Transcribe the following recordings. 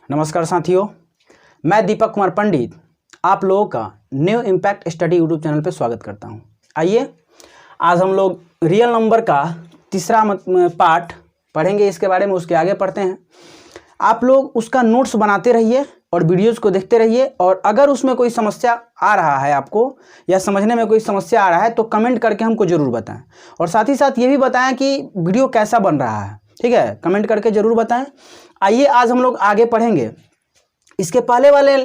नमस्कार साथियों, मैं दीपक कुमार पंडित आप लोगों का new impact study YouTube channel पर स्वागत करता हूं। आइए आज हम लोग रियल नंबर का तीसरा पार्ट पढ़ेंगे। इसके बारे में उसके आगे पढ़ते हैं। आप लोग उसका नोट्स बनाते रहिए और वीडियोज़ को देखते रहिए, और अगर उसमें कोई समस्या आ रहा है आपको या समझने में कोई समस्या आ रहा है तो कमेंट करके हमको ज़रूर बताएं, और साथ ही साथ ये भी बताएं कि वीडियो कैसा बन रहा है। ठीक है, कमेंट करके ज़रूर बताएं। आइए आज हम लोग आगे पढ़ेंगे। इसके पहले वाले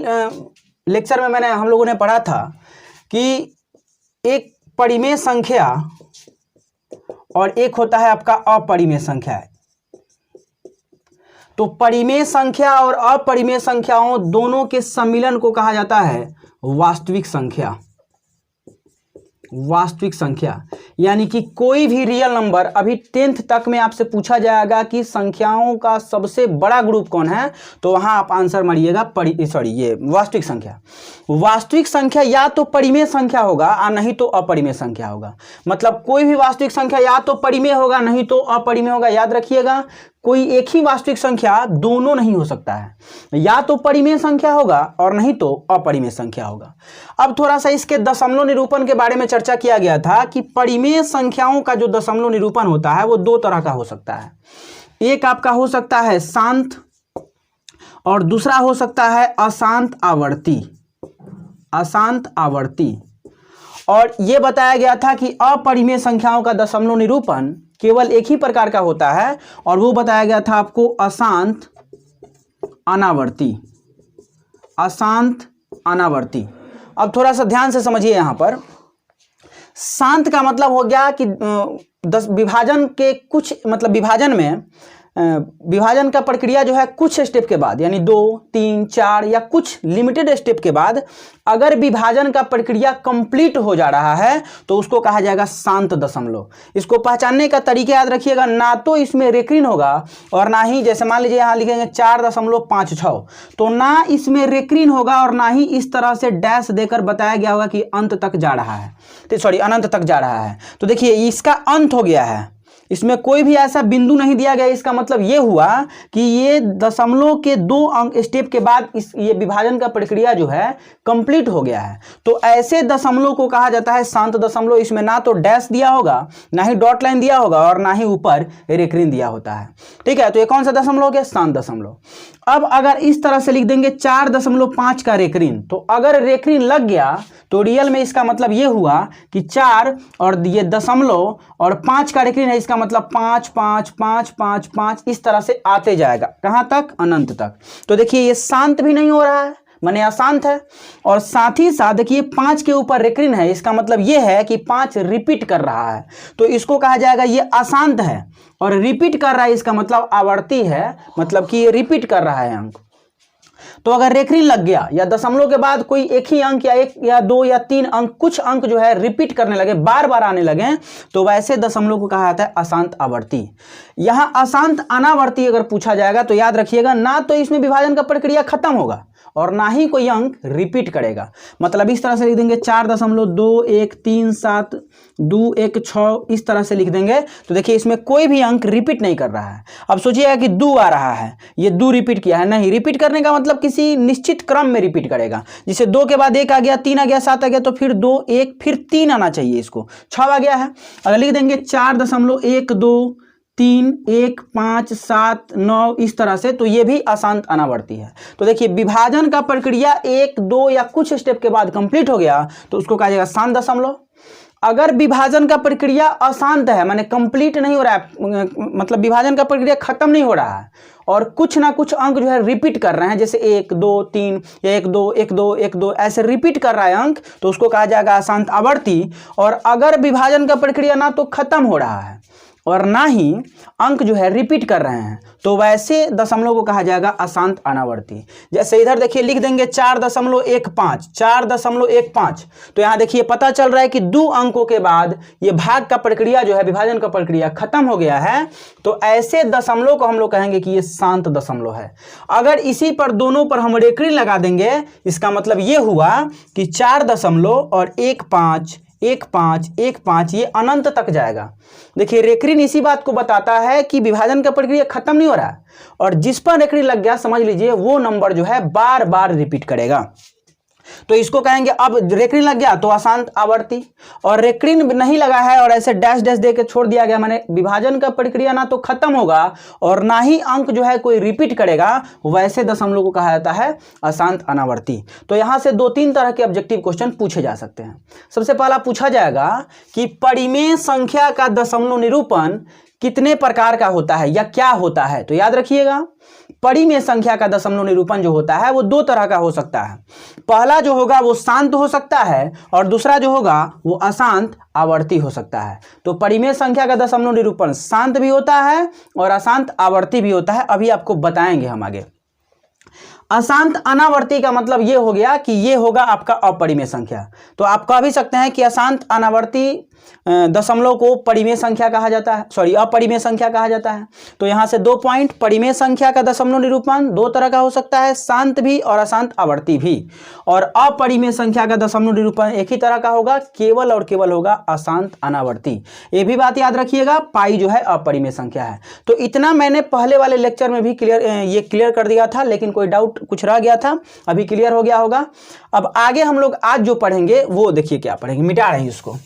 लेक्चर में हम लोगों ने पढ़ा था कि एक परिमेय संख्या और एक होता है आपका अपरिमेय संख्या। तो परिमेय संख्या और अपरिमेय संख्याओं दोनों के सम्मिलन को कहा जाता है वास्तविक संख्या। वास्तविक संख्या यानी कि कोई भी रियल नंबर, अभी 10th तक में आपसे पूछा जाएगा कि संख्याओं का सबसे बड़ा ग्रुप कौन है, तो वहां आप आंसर मारिएगा ये वास्तविक संख्या। वास्तविक संख्या या तो परिमेय संख्या होगा और नहीं तो अपरिमेय संख्या होगा। मतलब कोई भी वास्तविक संख्या या तो परिमेय होगा नहीं तो अपरिमेय होगा। याद रखिएगा, कोई एक ही वास्तविक संख्या दोनों नहीं हो सकता है, या तो परिमेय संख्या होगा और नहीं तो अपरिमेय संख्या होगा। अब थोड़ा सा इसके दशमलव निरूपण के बारे में चर्चा किया गया था कि परिमेय संख्याओं का जो दशमलव निरूपण होता है वो दो तरह का हो सकता है। एक आपका हो सकता है शांत और दूसरा हो सकता है अशांत आवर्ती। अशांत आवर्ती। और यह बताया गया था कि अपरिमेय संख्याओं का दशमलव निरूपण केवल एक ही प्रकार का होता है, और वो बताया गया था आपको अशांत अनावर्ती। अशांत अनावर्ती। अब थोड़ा सा ध्यान से समझिए। यहां पर शांत का मतलब हो गया कि विभाजन के कुछ विभाजन का प्रक्रिया जो है कुछ स्टेप के बाद, यानी 2, 3, 4 या कुछ लिमिटेड स्टेप के बाद अगर विभाजन का प्रक्रिया कंप्लीट हो जा रहा है तो उसको कहा जाएगा शांत दशमलव। इसको पहचानने का तरीका याद रखिएगा, ना तो इसमें रेक्रीन होगा और ना ही, जैसे मान लीजिए यहां लिखेंगे 4.56, तो ना इसमें रेक्रीन होगा और ना ही इस तरह से डैश देकर बताया गया होगा कि अंत तक जा रहा है, अनंत तक जा रहा है। तो देखिए इसका अंत हो गया है, इसमें कोई भी ऐसा बिंदु नहीं दिया गया। इसका मतलब ये हुआ कि ये दशमलव के 2 स्टेप के बाद ये विभाजन का प्रक्रिया जो है कंप्लीट हो गया है। तो ऐसे दशमलव को कहा जाता है शांत दशमलव। इसमें ना तो डैश दिया होगा, ना ही डॉट लाइन दिया होगा और ना ही ऊपर रेक्रीन दिया होता है। ठीक है, तो ये कौन सा दशमलव हो गया? शांत दशमलव। अब अगर इस तरह से लिख देंगे 4.5 का रेक्रीन, तो अगर रेक्रीन लग गया तो रियल में इसका मतलब ये हुआ कि 4 और ये दशमलव और 5 का रेक्रीन है, इसका मतलब 5, 5, 5, 5, 5 इस तरह से आते जाएगा। कहां तक? अनंत तक। तो देखिए ये शांत भी नहीं हो रहा है, माने अशांत है, और साथ ही साथ देखिए 5 के ऊपर रेक्रीन है। इसका मतलब ये है कि 5 रिपीट कर रहा है, तो इसको कहा जाएगा ये अशांत है। और रिपीट कर रहा है इसका मतलब आवर्ती है, मतलब कि ये रिपीट कर रहा है अंक। तो अगर रेक्रीन लग गया या दशमलव के बाद कोई एक ही अंक या 1 या 2 या 3 अंक, कुछ अंक जो है रिपीट करने लगे, बार बार आने लगे, तो वैसे दशमलव को कहा जाता है अशांत आवर्ती। यहां अशांत अनावर्ती अगर पूछा जाएगा तो याद रखिएगा, ना तो इसमें विभाजन का प्रक्रिया खत्म होगा और ना ही कोई अंक रिपीट करेगा। मतलब इस तरह से लिख देंगे 4.2137 216 इस तरह से लिख देंगे, तो देखिए इसमें कोई भी अंक रिपीट नहीं कर रहा है। अब सोचिएगा कि 2 आ रहा है, ये 2 रिपीट किया है, नहीं। रिपीट करने का मतलब किसी निश्चित क्रम में रिपीट करेगा। जैसे 2 के बाद 1 आ गया, 3 आ गया, 7 आ गया, तो फिर 2, 1, फिर 3 आना चाहिए। इसको 6 आ गया है। अगर लिख देंगे 4.12 3 1 5 7 9 इस तरह से, तो ये भी अशांत अनावर्ती है। तो देखिए विभाजन का प्रक्रिया 1, 2 या कुछ स्टेप के बाद कंप्लीट हो गया तो उसको कहा जाएगा शांत दशमलव। अगर विभाजन का प्रक्रिया अशांत है, माने कंप्लीट नहीं हो रहा है, मतलब विभाजन का प्रक्रिया खत्म नहीं हो रहा है और कुछ ना कुछ अंक जो है रिपीट कर रहे हैं, जैसे 1 2 3 या 1 2 1 2 1 2 ऐसे रिपीट कर रहा है अंक, तो उसको कहा जाएगा अशांत आवर्ती। और अगर विभाजन का प्रक्रिया ना तो खत्म हो रहा है और ना ही अंक जो है रिपीट कर रहे हैं, तो वैसे दशमलव को कहा जाएगा अशांत अनावर्ती। जैसे इधर देखिए लिख देंगे 4.15, तो यहां देखिए पता चल रहा है कि 2 अंकों के बाद ये भाग का प्रक्रिया जो है, विभाजन का प्रक्रिया खत्म हो गया है। तो ऐसे दशमलव को हम लोग कहेंगे कि ये शांत दशमलव है। अगर इसी पर दोनों पर हम रेक्रीन लगा देंगे, इसका मतलब ये हुआ कि 4.15 1 5 1 5, ये अनंत तक जाएगा। देखिए रेक्रीन इसी बात को बताता है कि विभाजन का प्रक्रिया खत्म नहीं हो रहा है, और जिस पर रेक्रीन लग गया समझ लीजिए वो नंबर जो है बार बार रिपीट करेगा। तो इसको कहेंगे, अब रेक्रीन लग गया तो अशांत आवर्ती, और रेक्रीन नहीं लगा है और ऐसे डैश डैश दे के छोड़ दिया गया, माने विभाजन का प्रक्रिया ना तो खत्म होगा और ना ही अंक जो है कोई रिपीट करेगा, वैसे दशमलव को कहा जाता है अशांत अनावर्ती। तो यहां से 2-3 तरह के ऑब्जेक्टिव क्वेश्चन पूछे जा सकते हैं। सबसे पहला पूछा जाएगा कि परिमेय संख्या का दशमलव निरूपण कितने प्रकार का होता है या क्या होता है। तो याद रखिएगा, परिमेय संख्या का दशमलव निरूपण जो होता है वो 2 तरह का हो सकता है। पहला जो होगा वो शांत हो सकता है और दूसरा जो होगा वो अशांत आवर्ती हो सकता है। तो परिमेय संख्या का दशमलव निरूपण शांत भी होता है और अशांत आवर्ती भी होता है, अभी आपको बताएंगे हम आगे। अशांत अनावर्ती का मतलब ये हो गया कि ये होगा आपका अपरिमेय संख्या। तो आप कह भी सकते हैं कि अशांत अनावर्ती दशमलव को परिमेय संख्या कहा जाता है, सॉरी अपरिमेय संख्या कहा जाता है। तो यहां से 2 पॉइंट, परिमेय संख्या का दशमलव निरूपण 2 तरह का हो सकता है, शांत भी और अशांत आवर्ती भी, और अपरिमेय संख्या का दशमलव निरूपण एक ही तरह का होगा, केवल और केवल होगा अशांत अनावर्ती। ये भी बात याद रखिएगा, पाई जो है अपरिमेय संख्या है। तो इतना मैंने पहले वाले लेक्चर में भी क्लियर कर दिया था, लेकिन कोई डाउट कुछ रह गया था, अभी क्लियर हो गया होगा। अब आगे हम लोग आज जो पढ़ेंगे वो देखिए क्या पढ़ेंगे, मिटा रहे हैं इसको।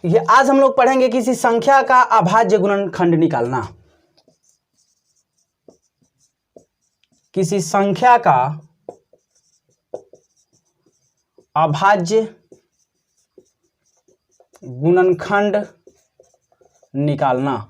ये आज हम लोग पढ़ेंगे किसी संख्या का अभाज्य गुणनखंड निकालना। किसी संख्या का अभाज्य गुणनखंड निकालना,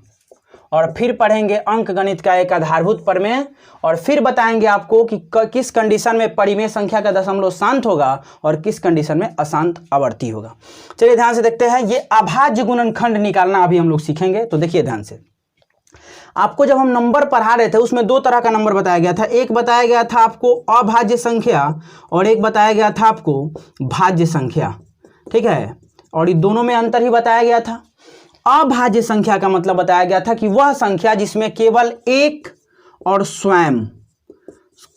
और फिर पढ़ेंगे अंक गणित का एक आधारभूत प्रमेय, और फिर बताएंगे आपको कि किस कंडीशन में परिमेय संख्या का दशमलव शांत होगा और किस कंडीशन में अशांत आवर्ती होगा। चलिए ध्यान से देखते हैं, ये अभाज्य गुणनखंड निकालना अभी हम लोग सीखेंगे। तो देखिए ध्यान से, आपको जब हम नंबर पढ़ा रहे थे उसमें 2 तरह का नंबर बताया गया था, एक बताया गया था आपको अभाज्य संख्या और एक बताया गया था आपको भाज्य संख्या, ठीक है, और ये दोनों में अंतर ही बताया गया था। अभाज्य संख्या का मतलब बताया गया था कि वह संख्या जिसमें केवल एक और स्वयं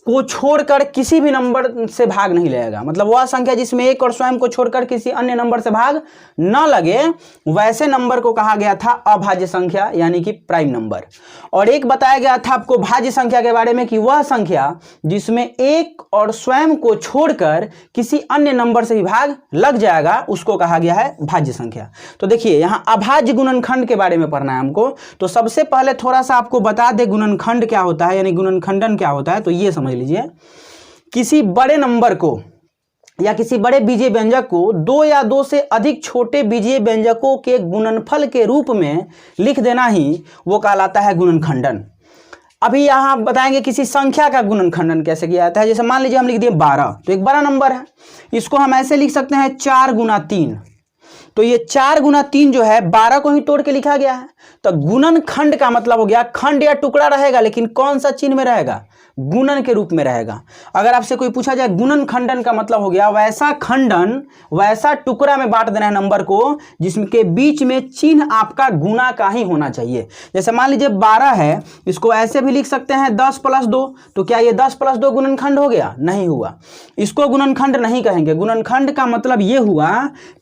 को छोड़कर किसी भी नंबर से भाग नहीं लगेगा, मतलब वह संख्या जिसमें एक और स्वयं को छोड़कर किसी अन्य नंबर से भाग न लगे, वैसे नंबर को कहा गया था अभाज्य संख्या, यानी कि प्राइम नंबर। और एक बताया गया था आपको भाज्य संख्या के बारे में कि वह संख्या जिसमें एक और स्वयं को छोड़कर किसी अन्य नंबर से भी भाग लग जाएगा, उसको कहा गया है भाज्य संख्या। तो देखिए यहाँ अभाज्य गुणनखंड के बारे में पढ़ना है हमको। तो सबसे पहले थोड़ा सा आपको बता दे गुणनखंड क्या होता है, यानी गुणनखंडन क्या होता है। तो ये समझ लीजिए, किसी बड़े नंबर को या किसी बड़े बीजीय व्यंजक को 2 या 2 से अधिक छोटे बीजीय व्यंजकों के गुणनफल के रूप में लिख देना ही वो कहलाता है गुणनखंडन। अभी यहां बताएंगे किसी संख्या का गुणनखंडन कैसे किया जाता है। जैसे मान लीजिए हम लिख दिए 12, तो एक बड़ा नंबर है, इसको हम ऐसे लिख सकते हैं 4 गुना 3। तो ये 4 गुना 3 जो है 12 को ही तोड़ के लिखा गया है। तो गुणनखंड का मतलब हो गया, खंड या टुकड़ा रहेगा लेकिन कौन सा चिन्ह में रहेगा, गुणन के रूप में रहेगा। अगर आपसे कोई पूछा जाए गुणनखंडन का मतलब हो गया वैसा खंडन, वैसा टुकड़ा में बांट देना है नंबर को जिसके बीच में चिन्ह आपका गुना का ही होना चाहिए। जैसे मान लीजिए 12 है, इसको ऐसे भी लिख सकते हैं 10 + 2। तो क्या ये 10 + 2 गुणनखंड हो गया? नहीं हुआ, इसको गुणनखंड नहीं कहेंगे। गुणनखंड का मतलब ये हुआ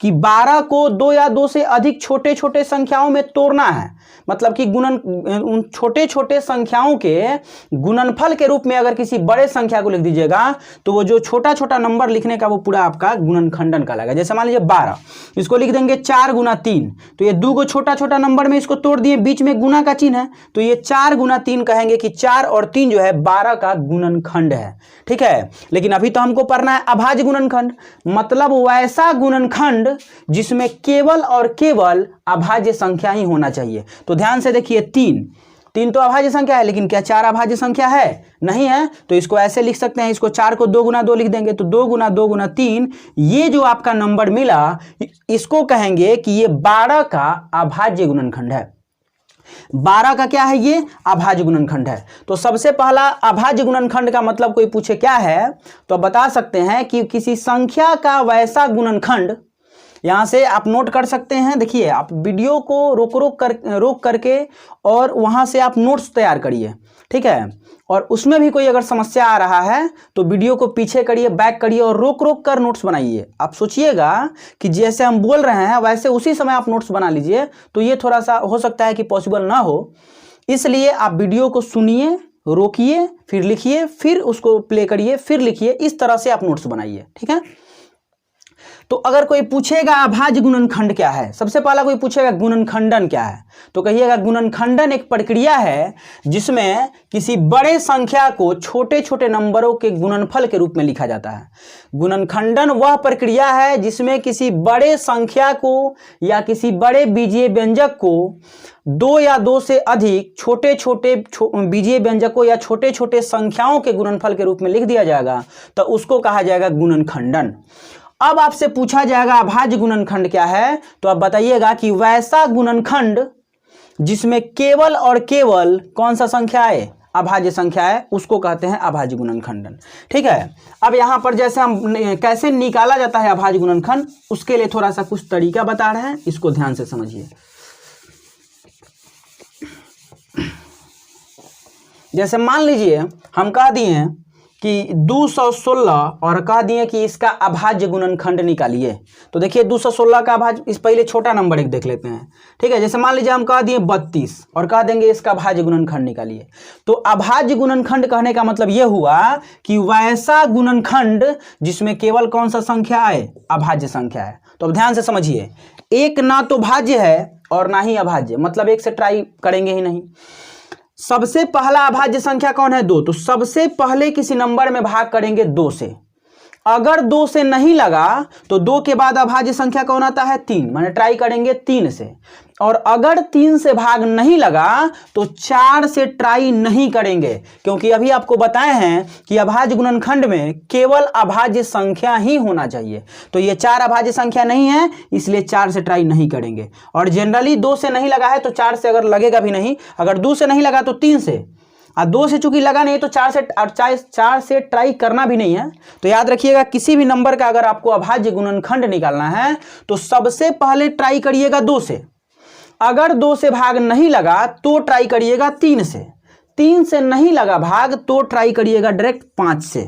कि 12 को 2 या 2 से अधिक छोटे छोटे संख्याओं में तोड़ना है, मतलब कि उन छोटे छोटे संख्याओं के गुणनफल के रूप में अगर किसी बड़े संख्या को लिख दीजिएगा तो वो जो छोटा छोटा नंबर लिखने का वो पूरा आपका गुणनखंडन कहलाएगा। जैसे मान लीजिए 12, इसको लिख देंगे 4 गुना 3। तो ये 2 को छोटा छोटा नंबर में इसको तोड़ दिए, बीच में गुना का चिन्ह है, तो ये 4 गुना 3 कहेंगे कि 4 और 3 जो है 12 का गुणनखंड है। ठीक है, लेकिन अभी तो हमको पढ़ना है अभाज्य गुणनखंड, मतलब वैसा गुणनखंड जिसमें केवल और केवल अभाज्य संख्या ही होना चाहिए। तो ध्यान से देखिए, 3 तो अभाज्य संख्या है, लेकिन क्या 4 अभाज्य संख्या है? नहीं है। तो इसको ऐसे लिख सकते हैं, इसको 4 को 2 गुना 2 लिख देंगे, तो 2 गुना 2 गुना 3, ये जो आपका नंबर मिला इसको कहेंगे कि ये 12 का अभाज्य गुणनखंड है। 12 का क्या है, ये अभाज्य गुणनखंड है। तो सबसे पहला अभाज्य गुणनखंड का मतलब कोई पूछे क्या है, तो आप बता सकते हैं कि किसी संख्या का वैसा गुणनखंड, यहाँ से आप नोट कर सकते हैं। देखिए, आप वीडियो को रोक करके और वहाँ से आप नोट्स तैयार करिए, ठीक है। और उसमें भी कोई अगर समस्या आ रहा है तो वीडियो को पीछे करिए, बैक करिए और रोक कर नोट्स बनाइए। आप सोचिएगा कि जैसे हम बोल रहे हैं वैसे उसी समय आप नोट्स बना लीजिए, तो ये थोड़ा सा हो सकता है कि पॉसिबल ना हो। इसलिए आप वीडियो को सुनिए, रोकिए, फिर लिखिए, फिर उसको प्ले करिए, फिर लिखिए, इस तरह से आप नोट्स बनाइए, ठीक है। तो अगर कोई पूछेगा अभाज्य गुणनखंड क्या है, सबसे पहला कोई पूछेगा गुणनखंडन क्या है, तो कहिएगा गुणनखंडन एक प्रक्रिया है जिसमें किसी बड़े संख्या को छोटे छोटे नंबरों के गुणनफल के रूप में लिखा जाता है। गुणनखंडन वह प्रक्रिया है जिसमें किसी बड़े संख्या को या किसी बड़े बीजीय व्यंजक को दो या दो से अधिक छोटे छोटे बीजीय व्यंजकों या छोटे छोटे संख्याओं के गुणनफल के रूप में लिख दिया जाएगा, तो उसको कहा जाएगा गुणनखंडन। अब आपसे पूछा जाएगा अभाज्य गुणनखंड क्या है, तो आप बताइएगा कि वैसा गुणनखंड जिसमें केवल और केवल कौन सा संख्या है, अभाज्य संख्या है, उसको कहते हैं अभाज्य गुणनखंडन, ठीक है। अब यहां पर जैसे हम कैसे निकाला जाता है अभाज्य गुणनखंड, उसके लिए थोड़ा सा कुछ तरीका बता रहे हैं, इसको ध्यान से समझिए। जैसे मान लीजिए हम कह दिए कि 216 और कह दिए कि इसका अभाज्य गुणनखंड निकालिए, तो देखिए 216 का अभाज्य, इस पहले छोटा नंबर एक देख लेते हैं, ठीक है। जैसे मान लीजिए हम कह दिए 32 और कह देंगे इसका अभाज्य गुणनखंड निकालिए, तो अभाज्य गुणनखंड कहने का मतलब यह हुआ कि वैसा गुणनखंड जिसमें केवल कौन सा संख्या है, अभाज्य संख्या है। तो अब ध्यान से समझिए, एक ना तो भाज्य है और ना ही अभाज्य, मतलब एक से ट्राई करेंगे ही नहीं। सबसे पहला अभाज्य संख्या कौन है, 2, तो सबसे पहले किसी नंबर में भाग करेंगे 2 से। अगर 2 से नहीं लगा तो 2 के बाद अभाज्य संख्या कौन आता है, 3, माने ट्राई करेंगे 3 से। और अगर 3 से भाग नहीं लगा तो 4 से ट्राई नहीं करेंगे, क्योंकि अभी आपको बताए हैं कि अभाज्य गुणनखंड में केवल अभाज्य संख्या ही होना चाहिए। तो ये 4 अभाज्य संख्या नहीं है, इसलिए 4 से ट्राई नहीं करेंगे। और जनरली 2 से नहीं लगा है तो 4 से अगर लगेगा भी नहीं, अगर 2 से नहीं लगा तो 3 से, और 2 से चूंकि लगा नहीं तो 4 से ट्राई करना भी नहीं है। तो याद रखिएगा, किसी भी नंबर का अगर आपको अभाज्य गुणनखंड निकालना है तो सबसे पहले ट्राई करिएगा 2 से। अगर 2 से भाग नहीं लगा तो ट्राई करिएगा 3 से। 3 से नहीं लगा भाग तो ट्राई करिएगा डायरेक्ट 5 से।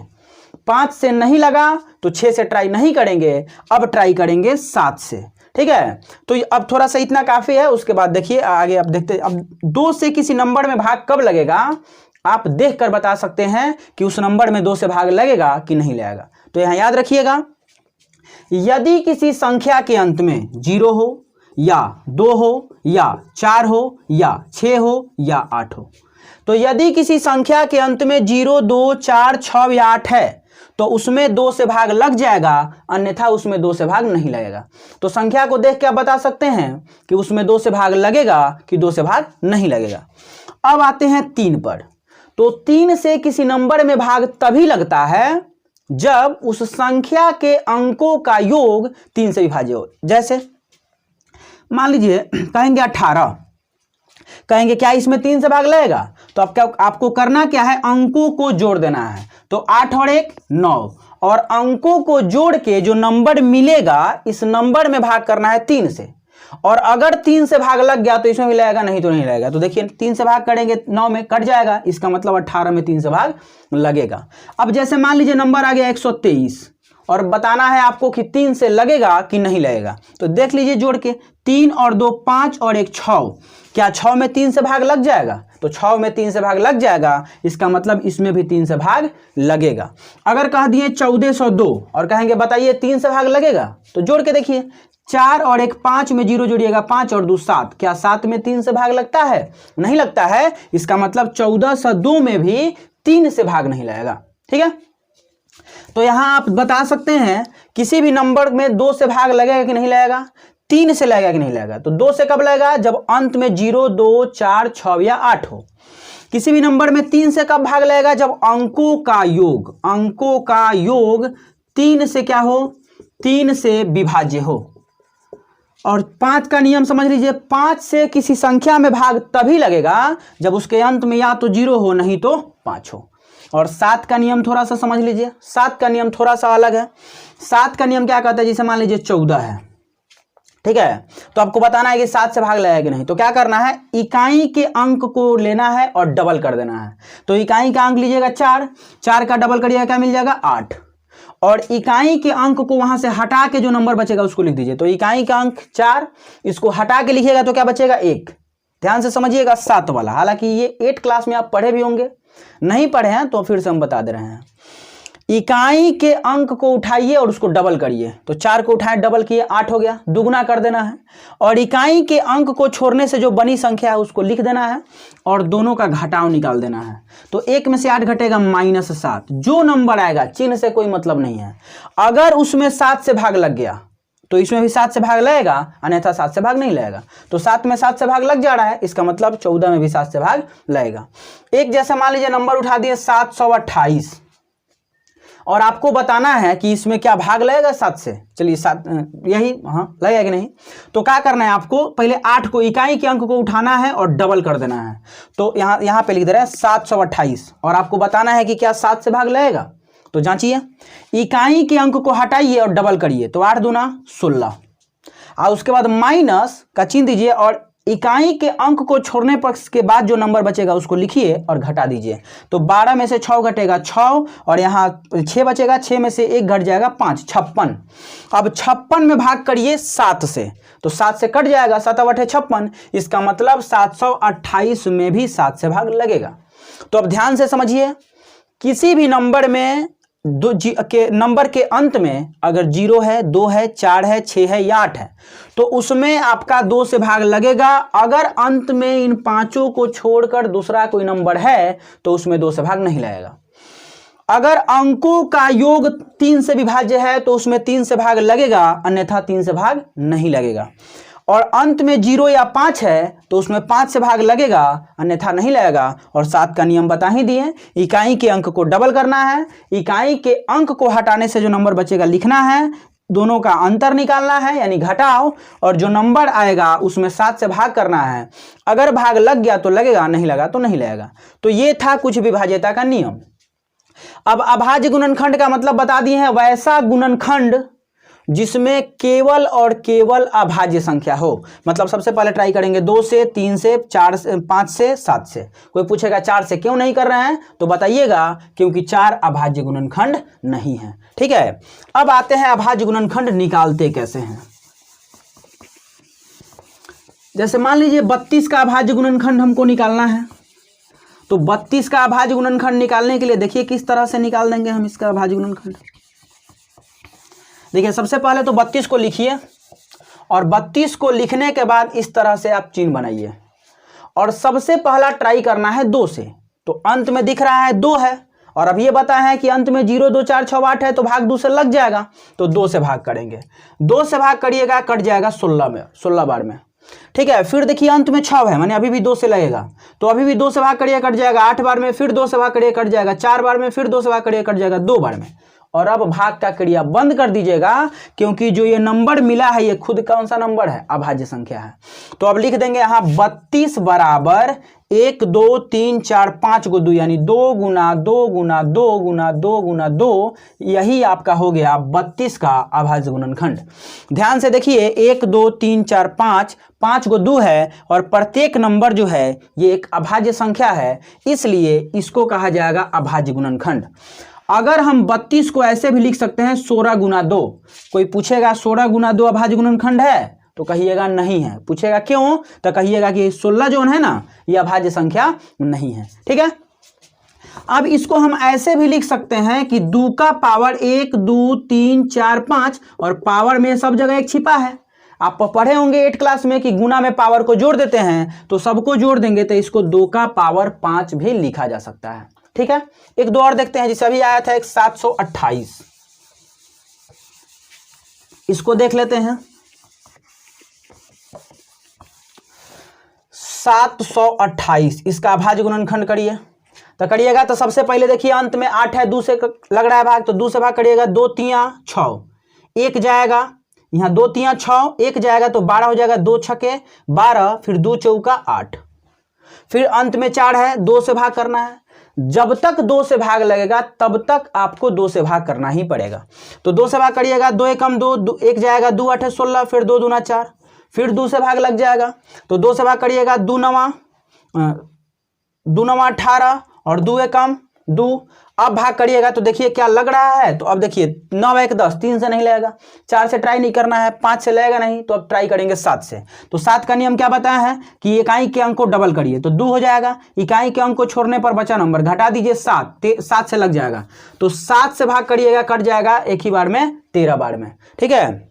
5 से नहीं लगा तो 6 से ट्राई नहीं करेंगे, अब ट्राई करेंगे 7 से, ठीक है। तो अब थोड़ा सा इतना काफी है, उसके बाद देखिए आगे आप देखते। अब 2 से किसी नंबर में भाग कब लगेगा, आप देखकर बता सकते हैं कि उस नंबर में 2 से भाग लगेगा कि नहीं लगेगा। तो यहां याद रखिएगा, यदि किसी संख्या के अंत में 0 हो या 2 हो या 4 हो या 6 हो या 8 हो, तो यदि किसी संख्या के अंत में 0, 2, 4, 6 या 8 है तो उसमें 2 से भाग लग जाएगा, अन्यथा उसमें 2 से भाग नहीं लगेगा। तो संख्या को देख के आप बता सकते हैं कि उसमें 2 से भाग लगेगा कि 2 से भाग नहीं लगेगा। अब आते हैं 3 पर। तो 3 से किसी नंबर में भाग तभी लगता है जब उस संख्या के अंकों का योग 3 से विभाज्य हो। जैसे मान लीजिए कहेंगे 18, कहेंगे क्या इसमें 3 से भाग लगेगा, तो आपको करना क्या है, अंकों को जोड़ देना है। तो 8 और 1 9, और अंकों को जोड़ के जो नंबर मिलेगा इस नंबर में भाग करना है 3 से। और अगर 3 से भाग लग गया तो इसमें भी लगेगा, नहीं तो नहीं लगेगा। तो देखिए 3 से भाग करेंगे 9 में कट जाएगा, इसका मतलब 18 में 3 से भाग लगेगा। अब जैसे मान लीजिए नंबर आ गया 123 और बताना है आपको कि 3 से लगेगा कि नहीं लगेगा। तो देख लीजिए जोड़ के, 3 और 2 5 और 1 6, क्या 6 में 3 से भाग लग जाएगा, तो 6 में 3 से भाग लग जाएगा, इसका मतलब इसमें भी 3 से भाग लगेगा। अगर कह दिए 1402 और कहेंगे बताइए 3 से भाग लगेगा, तो जोड़ के देखिए, 4 और 1 5 में 0 जोड़िएगा, 5 और 2 7, क्या 7 में 3 से भाग लगता है, नहीं लगता है, इसका मतलब 1402 में भी 3 से भाग नहीं लगेगा, ठीक है। तो यहां आप बता सकते हैं किसी भी नंबर में 2 से भाग लगेगा कि नहीं लगेगा, 3 से लगेगा कि नहीं लगेगा। तो 2 से कब लगेगा, जब अंत में 0 2 4 6 या 8 हो। किसी भी नंबर में 3 से कब भाग लगेगा, जब अंकों का योग 3 से क्या हो, 3 से विभाज्य हो। और 5 का नियम समझ लीजिए, 5 से किसी संख्या में भाग तभी लगेगा जब उसके अंत में या तो 0 हो नहीं तो 5 हो। और 7 का नियम थोड़ा सा समझ लीजिए, 7 का नियम थोड़ा सा अलग है। 7 का नियम क्या कहता है, जैसे मान लीजिए 14 है, ठीक है, तो आपको बताना है कि 7 से भाग लगेगा कि नहीं। तो क्या करना है, इकाई के अंक को लेना है और डबल कर देना है। तो इकाई का अंक लीजिएगा 4, 4 का डबल करिएगा क्या मिल जाएगा 8, और इकाई के अंक को वहां से हटा के जो नंबर बचेगा उसको लिख दीजिए। तो इकाई का अंक 4, इसको हटा के लिखिएगा तो क्या बचेगा 1। ध्यान से समझिएगा 7 वाला, हालांकि ये 8 क्लास में आप पढ़े भी होंगे, नहीं पढ़े हैं तो फिर से हम बता दे रहे हैं। इकाई के अंक को उठाइए और उसको डबल करिए। तो 4 को उठाए डबल किए 8 हो गया, दुगुना कर देना है। और इकाई के अंक को छोड़ने से जो बनी संख्या है उसको लिख देना है और दोनों का घटाव निकाल देना है। तो 1 में से 8 घटेगा -7। जो नंबर आएगा चिन्ह से कोई मतलब नहीं है, अगर उसमें 7 से भाग लग गया तो इसमें भी 7 से भाग लगेगा, अन्यथा 7 से भाग नहीं लगेगा। तो 7 में 7 से भाग लग जा रहा है, इसका मतलब 14 में भी 7 से भाग लगेगा। एक जैसे मान लीजिए नंबर उठा दिए 728 और आपको बताना है कि इसमें क्या भाग लगेगा 7 से। चलिए 7 यही हाँ लगेगा कि नहीं। तो क्या करना है आपको, पहले 8 को इकाई के अंक को उठाना है और डबल कर देना है। तो यहाँ पे लिख दे रहे हैं 728 और आपको बताना है कि क्या 7 से भाग लगेगा। तो जांचिए, इकाई के अंक को हटाइए और डबल करिए। तो 8 दूना 16 और उसके बाद माइनस का चिन्ह दीजिए और इकाई के अंक को छोड़ने पर के बाद जो नंबर बचेगा उसको लिखिए और घटा दीजिए। तो 12 में से 6 घटेगा 6 और यहाँ 6 बचेगा, 6 में से 1 घट जाएगा 5, 56। अब 56 में भाग करिए 7 से, तो 7 से कट जाएगा, 7 × 8 = 56। इसका मतलब 728 में भी 7 से भाग लगेगा। तो अब ध्यान से समझिए, किसी भी नंबर में नंबर के अंत में अगर 0 है, 2 है, 4 है, 6 है या 8 है तो उसमें आपका 2 से भाग लगेगा। अगर अंत में इन पांचों को छोड़कर दूसरा कोई नंबर है तो उसमें 2 से भाग नहीं लगेगा। अगर अंकों का योग 3 से विभाज्य है तो उसमें 3 से भाग लगेगा, अन्यथा 3 से भाग नहीं लगेगा। और अंत में 0 या 5 है तो उसमें 5 से भाग लगेगा, अन्यथा नहीं लगेगा। और 7 का नियम बता ही दिए, इकाई के अंक को डबल करना है, इकाई के अंक को हटाने से जो नंबर बचेगा लिखना है, दोनों का अंतर निकालना है यानी घटाव, और जो नंबर आएगा उसमें 7 से भाग करना है। अगर भाग लग गया तो लगेगा, नहीं लगा तो नहीं लगेगा। तो ये था कुछ विभाज्यता का नियम। अब अभाज्य गुणनखंड का मतलब बता दिए हैं, वैसा गुणनखंड जिसमें केवल और केवल अभाज्य संख्या हो। मतलब सबसे पहले ट्राई करेंगे 2 से, 3 से, 4 से, 5 से, 7 से। कोई पूछेगा 4 से क्यों नहीं कर रहे हैं, तो बताइएगा क्योंकि 4 अभाज्य गुणनखंड नहीं है। ठीक है, अब आते हैं अभाज्य गुणनखंड निकालते कैसे हैं। जैसे मान लीजिए 32 का अभाज्य गुणनखंड हमको निकालना है। तो 32 का अभाज्य गुणनखंड निकालने के लिए देखिए किस तरह से निकाल देंगे हम इसका अभाज्य गुणनखंड। देखिए सबसे पहले तो 32 को लिखिए और 32 को लिखने के बाद इस तरह से आप चिन्ह बनाइए और सबसे पहला ट्राई करना है 2 से। तो अंत में दिख रहा है 2 है और अब ये बताया है कि अंत में 0, 2, 4, 6, 8 है तो भाग 2 से लग जाएगा। तो 2 से भाग करेंगे, 2 से भाग करिएगा कट जाएगा 16 बार में। ठीक है, फिर देखिए अंत में 6 है, माने अभी भी 2 से लगेगा, तो अभी भी 2 से भाग करिए कट जाएगा 8 बार में, फिर 2 से भाग करिए कट जाएगा 4 बार में, फिर 2 से भाग करिए कट जाएगा 2 बार में। और अब भाग का क्रिया बंद कर दीजिएगा क्योंकि जो ये नंबर मिला है ये खुद कौन सा नंबर है, अभाज्य संख्या है। तो अब लिख देंगे यहाँ 32 बराबर 1, 2, 3, 4, 5 को 2 यानी 2 गुना 2 गुना 2 गुना 2 गुना 2, यही आपका हो गया 32 का अभाज्य गुणनखंड। ध्यान से देखिए 1, 2, 3, 4, 5 को 2 है और प्रत्येक नंबर जो है ये एक अभाज्य संख्या है, इसलिए इसको कहा जाएगा अभाज्य गुणनखंड। अगर हम 32 को ऐसे भी लिख सकते हैं 16 गुना 2। कोई पूछेगा 16 गुना 2 अभाज्य गुणनखंड है तो कहिएगा नहीं है। पूछेगा क्यों, तो कहिएगा कि 16 जो है ना ये अभाज्य संख्या नहीं है। ठीक है, अब इसको हम ऐसे भी लिख सकते हैं कि 2 का पावर 1, 2, 3, 4, 5 और पावर में सब जगह एक छिपा है। आप पढ़े होंगे 8 क्लास में कि गुना में पावर को जोड़ देते हैं, तो सबको जोड़ देंगे तो इसको 2 का पावर 5 भी लिखा जा सकता है। ठीक है, एक दो और देखते हैं, जिसे अभी आया था एक 728, इसको देख लेते हैं। 728 इसका अभाज्य गुणनखंड करिए तो करिएगा तो सबसे पहले देखिए अंत में 8 है, 2 से लग रहा है भाग, तो 2 से भाग करिएगा 2 × 3 = 6, 1 जाएगा, यहाँ 2 तिया 6, 1 जाएगा तो 12 हो जाएगा, 2 छके 12, फिर 2 चौका 8, फिर अंत में 4 है, 2 से भाग करना है। जब तक 2 से भाग लगेगा तब तक आपको 2 से भाग करना ही पड़ेगा। तो 2 से भाग करिएगा, 2 एकम 2, 1 जाएगा, 2 8 16, फिर 2 दूना 4, फिर 2 से भाग लग जाएगा। तो 2 से भाग करिएगा, 2 9 18 और 2 एकम 2। अब भाग करिएगा तो देखिए क्या लग रहा है। तो अब देखिए 9 1 10, 3 से नहीं लगेगा, 4 से ट्राई नहीं करना है, 5 से लगेगा नहीं, तो अब ट्राई करेंगे 7 से। तो 7 का नियम क्या बताया है कि इकाई के अंक को डबल करिए तो 2 हो जाएगा, इकाई के अंक को छोड़ने पर बचा नंबर घटा दीजिए 7 से लग जाएगा। तो 7 से भाग करिएगा, कट जाएगा एक ही बार में 13 बार में, ठीक है।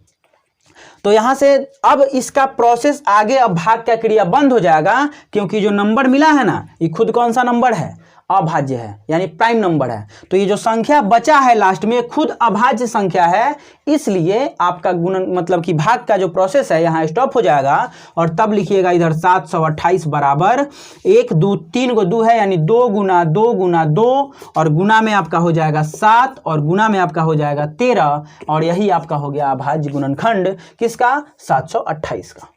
तो यहां से अब इसका प्रोसेस आगे, अब भाग का क्रिया बंद हो जाएगा, क्योंकि जो नंबर मिला है ना, ये खुद कौन सा नंबर है, अभाज्य है, यानी प्राइम नंबर है। तो ये जो संख्या बचा है लास्ट में खुद अभाज्य संख्या है, इसलिए आपका गुणन मतलब कि भाग का जो प्रोसेस है यहाँ स्टॉप हो जाएगा। और तब लिखिएगा इधर 728 बराबर 1 2 3 को 2 है, यानी 2 गुना 2 गुना 2, और गुना में आपका हो जाएगा 7 और गुना में आपका हो जाएगा 13, और यही आपका हो गया अभाज्य गुणनखंड किसका, 728 का।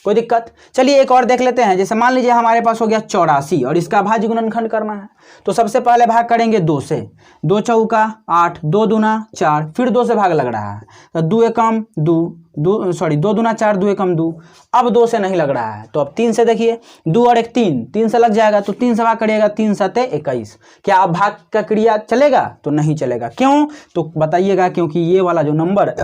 कोई दिक्कत? चलिए एक और देख लेते हैं। जैसे मान लीजिए हमारे पास हो गया 84 और इसका अभाज्य गुणनखंड करना है। तो सबसे पहले भाग करेंगे 2 से, 2 चौका 8, 2 दूना 4, फिर 2 से भाग लग रहा है तो 2 एकम 2, 2 दूना 4, 2 एकम 2। अब 2 से नहीं लग रहा है तो अब 3 से देखिए, 2 और 1 3 से लग जाएगा, तो 3 से भाग करिएगा, 3 7 21। क्या अब भाग का क्रिया चलेगा? तो नहीं चलेगा। क्यों? तो बताइएगा, क्योंकि ये वाला जो नंबर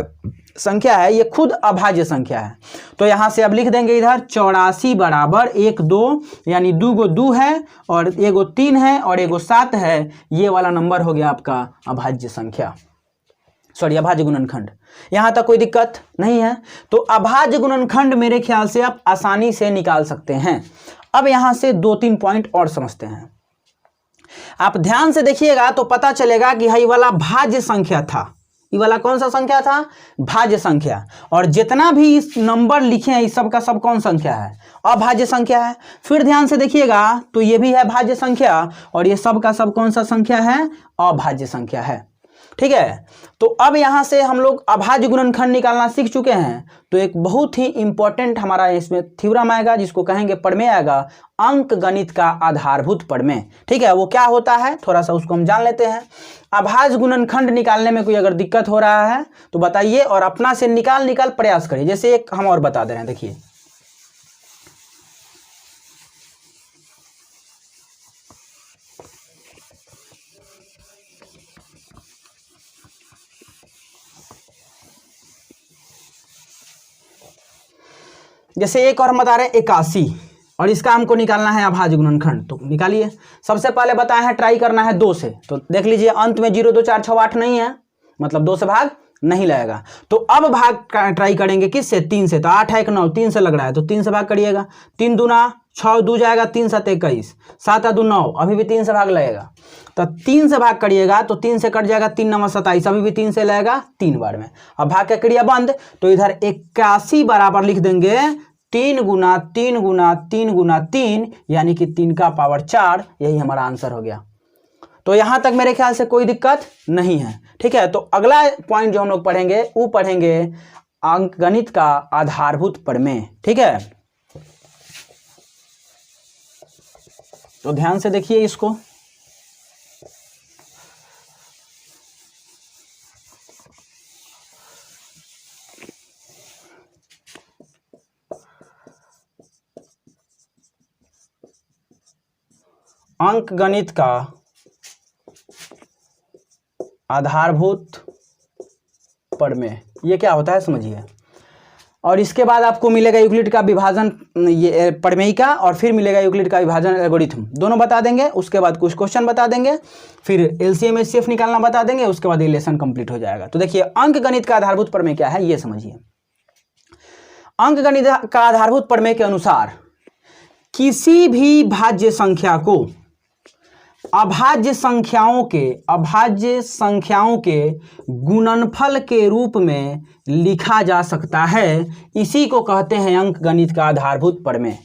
संख्या है ये खुद अभाज्य संख्या है। तो यहां से अब लिख देंगे इधर 84 बराबर 1 2, यानी 2 गो 2 है और 1 गो 3 है और 1 गो 7 है। ये वाला नंबर हो गया आपका अभाज्य संख्या, सॉरी अभाज्य गुणनखंड। यहां तक कोई दिक्कत नहीं है। तो अभाज्य गुणनखंड मेरे ख्याल से आप आसानी से निकाल सकते हैं। अब यहां से 2-3 पॉइंट और समझते हैं। आप ध्यान से देखिएगा तो पता चलेगा कि ये वाला भाज्य संख्या था, ये वाला कौन सा संख्या था? भाज्य संख्या। और जितना भी इस नंबर लिखे हैं इस सब का सब कौन संख्या है? अभाज्य संख्या है। फिर ध्यान से देखिएगा तो ये भी है भाज्य संख्या और ये सब का सब कौन सा संख्या है? अभाज्य संख्या है। ठीक है। तो अब यहां से हम लोग अभाज्य गुणनखंड निकालना सीख चुके हैं। तो एक बहुत ही इंपॉर्टेंट हमारा इसमें थ्योरम आएगा जिसको कहेंगे प्रमेय आएगा, अंक गणित का आधारभूत प्रमेय। ठीक है, वो क्या होता है थोड़ा सा उसको हम जान लेते हैं। अभाज्य गुणनखंड निकालने में कोई अगर दिक्कत हो रहा है तो बताइए और अपना से निकाल प्रयास करिए। जैसे एक हम और बता दे रहे हैं, देखिए जैसे एक और हम बता रहे हैं 81 और इसका हमको निकालना है अभाज्य गुणनखंड। तो निकालिए। सबसे पहले बताए हैं ट्राई करना है 2 से। तो देख लीजिए अंत में 0 2 4 6 8 नहीं है, मतलब 2 से भाग नहीं लगेगा। तो अब भाग ट्राई करेंगे किससे? 3 से। तो 8 है 1 9, 3 से लग रहा है तो 3 से भाग करिएगा। 3 दूना 6 2 जाएगा, 3 7 21, 7 2 9, अभी भी 3 से भाग लगेगा। तो 3 से भाग करिएगा तो 3 से कट जाएगा, 3 9 27, अभी भी 3 से लगेगा 3 बार में। अब भाग का क्रिया बंद। तो इधर 81 बराबर लिख देंगे 3 गुना 3 गुना 3 गुना 3, यानी कि 3 का पावर 4। यही हमारा आंसर हो गया। तो यहां तक मेरे ख्याल से कोई दिक्कत नहीं है। ठीक है। तो अगला पॉइंट जो हम लोग पढ़ेंगे वो पढ़ेंगे अंकगणित का आधारभूत प्रमेय। ठीक है, तो ध्यान से देखिए इसको। अंकगणित का आधारभूत प्रमेय ये क्या होता है समझिए। और इसके बाद आपको मिलेगा यूक्लिड का विभाजन, ये प्रमेय का, और फिर मिलेगा यूक्लिड का विभाजन एल्गोरिथम। दोनों बता देंगे, उसके बाद कुछ क्वेश्चन बता देंगे, फिर एलसीएम एचसीएफ निकालना बता देंगे, उसके बाद ये लेसन कंप्लीट हो जाएगा। तो देखिए अंकगणित का आधारभूत प्रमेय क्या है ये समझिए। अंकगणित का आधारभूत प्रमेय के अनुसार किसी भी भाज्य संख्या को अभाज्य संख्याओं के गुणनफल के रूप में लिखा जा सकता है। इसी को कहते हैं अंकगणित का आधारभूत प्रमेय।